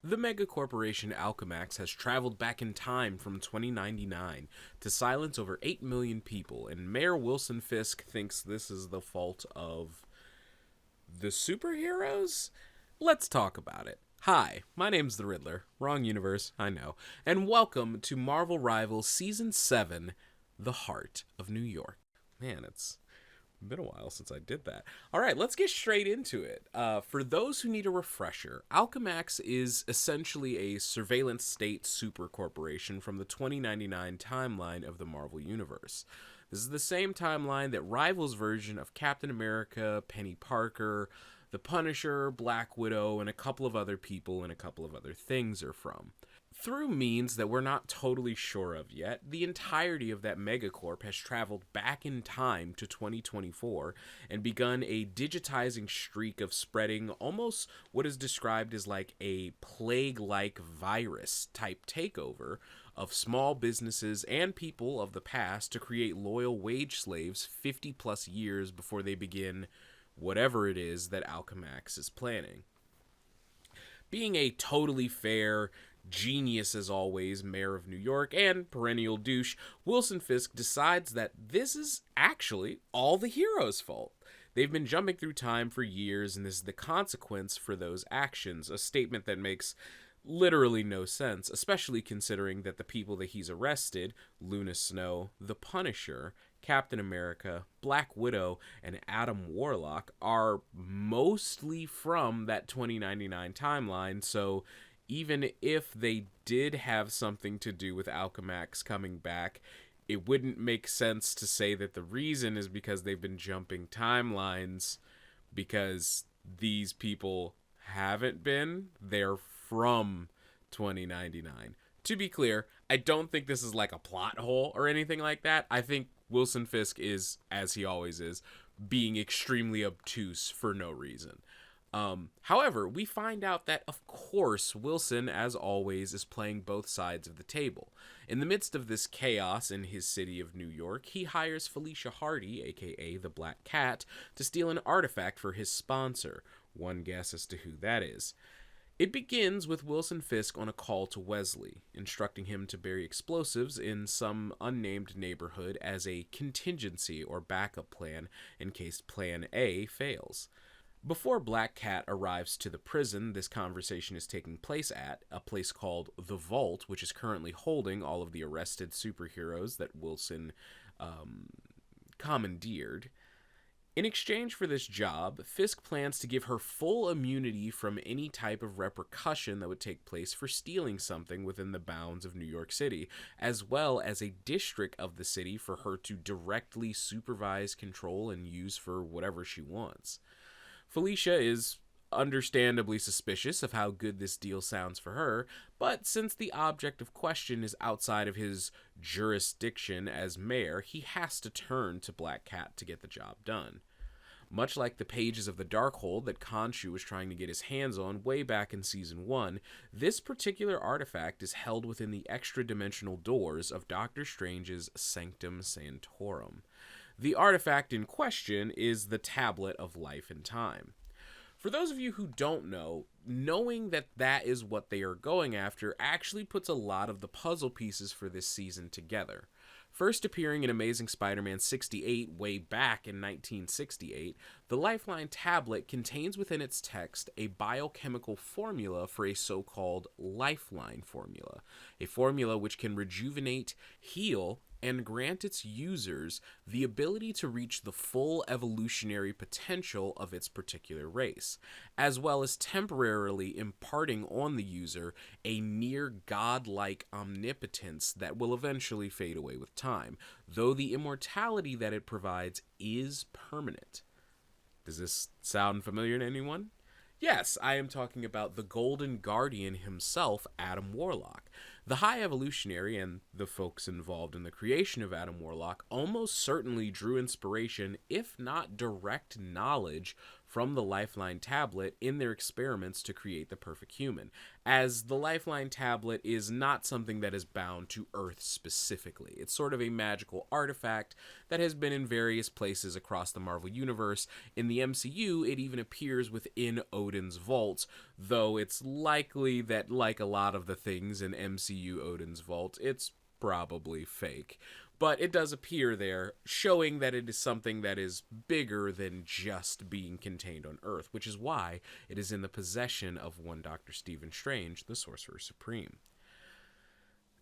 The megacorporation Alchemax has traveled back in time from 2099 to silence over 8 million people, and Mayor Wilson Fisk thinks this is the fault of the superheroes? Let's talk about it. Hi, my name's the Riddler. Wrong universe, I know. And welcome to Marvel Rivals Season 7, The Heart of New York. Man, it's been a while since I did that. All right, let's get straight into it. For those who need a refresher, Alchemax is essentially a surveillance state super corporation from the 2099 timeline of the Marvel Universe. This is the same timeline that Rivals' version of Captain America, Penny Parker, the Punisher, Black Widow, and a couple of other people and a couple of other things are from. Through means that we're not totally sure of yet, the entirety of that megacorp has traveled back in time to 2024 and begun a digitizing streak of spreading almost what is described as like a plague-like virus type takeover of small businesses and people of the past to create loyal wage slaves 50 plus years before they begin whatever it is that Alchemax is planning. Being a totally fair, genius as always, mayor of New York and perennial douche, Wilson Fisk decides that this is actually all the heroes' fault. They've been jumping through time for years, and this is the consequence for those actions, a statement that makes literally no sense, especially considering that the people that he's arrested, Luna Snow, the Punisher, Captain America, Black Widow, and Adam Warlock, are mostly from that 2099 timeline, so even if they did have something to do with Alchemax coming back, it wouldn't make sense to say that the reason is because they've been jumping timelines, because these people haven't been. They're from 2099. To be clear, I don't think this is like a plot hole or anything like that. I think Wilson Fisk is, as he always is, being extremely obtuse for no reason. However, we find out that, of course, Wilson, as always, is playing both sides of the table. In the midst of this chaos in his city of New York, he hires Felicia Hardy, aka the Black Cat, to steal an artifact for his sponsor. One guess as to who that is. It begins with Wilson Fisk on a call to Wesley, instructing him to bury explosives in some unnamed neighborhood as a contingency or backup plan in case Plan A fails. Before Black Cat arrives to the prison this conversation is taking place at, a place called The Vault, which is currently holding all of the arrested superheroes that Wilson commandeered. In exchange for this job, Fisk plans to give her full immunity from any type of repercussion that would take place for stealing something within the bounds of New York City, as well as a district of the city for her to directly supervise, control, and use for whatever she wants. Felicia is understandably suspicious of how good this deal sounds for her, but since the object of question is outside of his jurisdiction as mayor, he has to turn to Black Cat to get the job done. Much like the pages of the Darkhold that Khonshu was trying to get his hands on way back in Season 1, this particular artifact is held within the extra-dimensional doors of Doctor Strange's Sanctum Sanctorum. The artifact in question is the Tablet of Life and Time. For those of you who don't know, knowing that that is what they are going after actually puts a lot of the puzzle pieces for this season together. First appearing in Amazing Spider-Man 68 way back in 1968, the Lifeline tablet contains within its text a biochemical formula for a so-called lifeline formula, a formula which can rejuvenate, heal, and grant its users the ability to reach the full evolutionary potential of its particular race, as well as temporarily imparting on the user a near godlike omnipotence that will eventually fade away with time, though the immortality that it provides is permanent. Does this sound familiar to anyone? Yes, I am talking about the Golden Guardian himself, Adam Warlock. The High Evolutionary and the folks involved in the creation of Adam Warlock almost certainly drew inspiration, if not direct knowledge, from the Lifeline tablet in their experiments to create the perfect human, as the Lifeline tablet is not something that is bound to Earth specifically. It's sort of a magical artifact that has been in various places across the Marvel Universe. In the MCU, it even appears within Odin's vault, though it's likely that, like a lot of the things in MCU Odin's vault, it's probably fake. But it does appear there, showing that it is something that is bigger than just being contained on Earth, which is why it is in the possession of one Dr. Stephen Strange, the Sorcerer Supreme.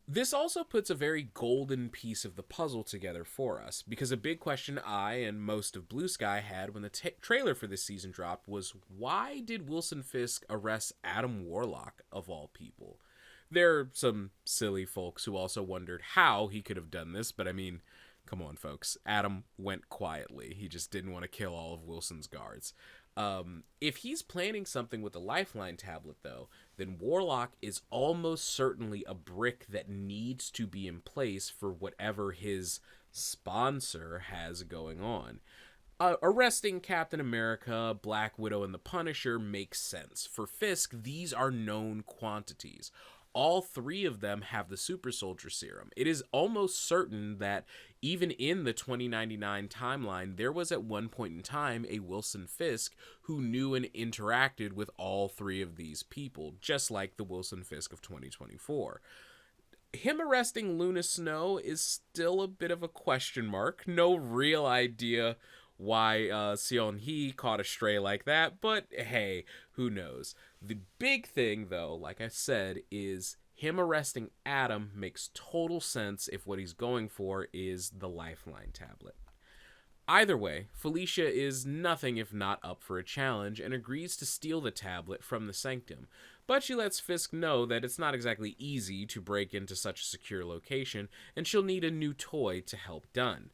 This also puts a very golden piece of the puzzle together for us, because a big question I and most of Blue Sky had when the trailer for this season dropped was, why did Wilson Fisk arrest Adam Warlock, of all people? There are some silly folks who also wondered how he could have done this, but I mean, come on, folks. Adam went quietly. He just didn't want to kill all of Wilson's guards. If he's planning something with the Lifeline tablet, though, then Warlock is almost certainly a brick that needs to be in place for whatever his sponsor has going on. Arresting Captain America, Black Widow, and the Punisher makes sense. For Fisk, these are known quantities. All three of them have the super soldier serum. It is almost certain that even in the 2099 timeline, there was at one point in time a Wilson Fisk who knew and interacted with all three of these people, just like the Wilson Fisk of 2024. Him arresting Luna Snow is still a bit of a question mark. No real idea why Seon-hee caught a stray like that, but hey, who knows. The big thing, though, like I said, is him arresting Adam makes total sense if what he's going for is the Lifeline tablet. Either way, Felicia is nothing if not up for a challenge and agrees to steal the tablet from the Sanctum, but she lets Fisk know that it's not exactly easy to break into such a secure location, and she'll need a new toy to help done.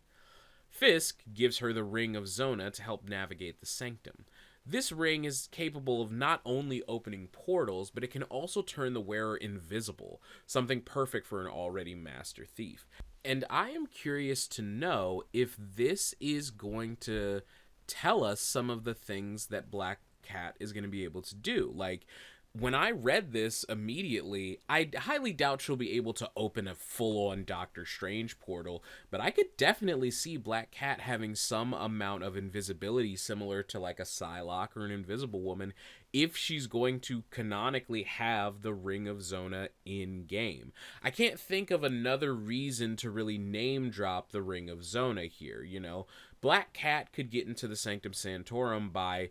Fisk gives her the Ring of Zona to help navigate the Sanctum. This ring is capable of not only opening portals, but it can also turn the wearer invisible, something perfect for an already master thief. And I am curious to know if this is going to tell us some of the things that Black Cat is going to be able to do. Like, when I read this immediately, I highly doubt she'll be able to open a full-on Doctor Strange portal, but I could definitely see Black Cat having some amount of invisibility similar to like a Psylocke or an Invisible Woman if she's going to canonically have the Ring of Zona in-game. I can't think of another reason to really name-drop the Ring of Zona here, you know? Black Cat could get into the Sanctum Sanctorum by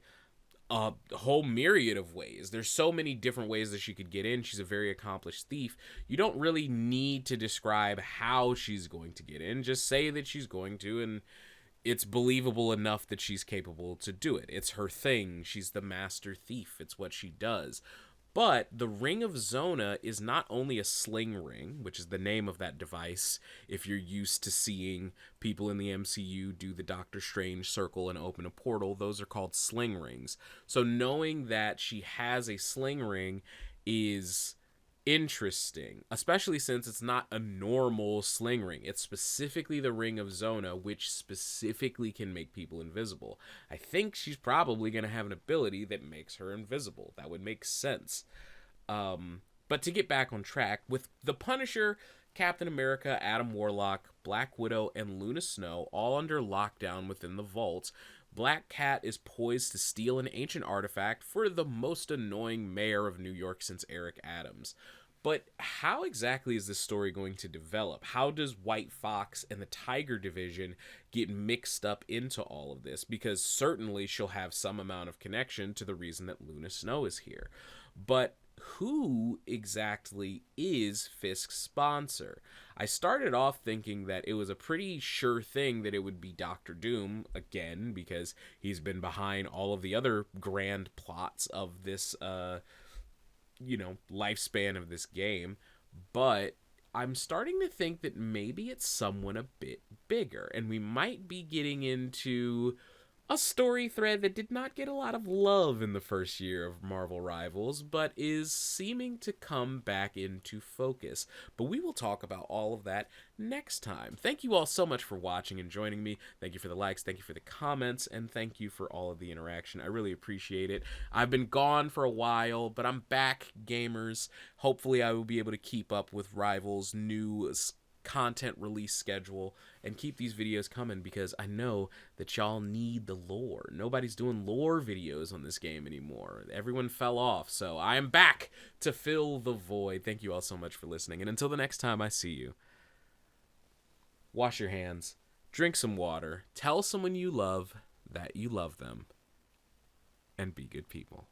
a whole myriad of ways. There's so many different ways that she could get in. She's a very accomplished thief. You don't really need to describe how she's going to get in. Just say that she's going to, and it's believable enough that she's capable to do it. It's her thing. She's the master thief. It's what she does. But the Ring of Zona is not only a sling ring, which is the name of that device, if you're used to seeing people in the MCU do the Doctor Strange circle and open a portal, those are called sling rings. So knowing that she has a sling ring is interesting, especially since it's not a normal sling ring. It's specifically the Ring of Zona, which specifically can make people invisible. I think she's probably going to have an ability that makes her invisible. That would make sense. But to get back on track, with the Punisher, Captain America, Adam Warlock, Black Widow, and Luna Snow all under lockdown within the vault, Black Cat is poised to steal an ancient artifact for the most annoying mayor of New York since Eric Adams. But how exactly is this story going to develop? How does White Fox and the Tiger Division get mixed up into all of this? Because certainly she'll have some amount of connection to the reason that Luna Snow is here. But who exactly is Fisk's sponsor? I started off thinking that it was a pretty sure thing that it would be Doctor Doom, again, because he's been behind all of the other grand plots of this, lifespan of this game. But I'm starting to think that maybe it's someone a bit bigger, and we might be getting into A story thread that did not get a lot of love in the first year of Marvel Rivals, but is seeming to come back into focus. But we will talk about all of that next time. Thank you all so much for watching and joining me. Thank you for the likes, thank you for the comments, and thank you for all of the interaction. I really appreciate it. I've been gone for a while, but I'm back, gamers. Hopefully I will be able to keep up with Rivals' new content release schedule and keep these videos coming, because I know that y'all need the lore. Nobody's doing lore videos on this game anymore. Everyone fell off, so I am back to fill the void. Thank you all so much for listening, and until the next time I see you, wash your hands, drink some water, tell someone you love that you love them, and be good people.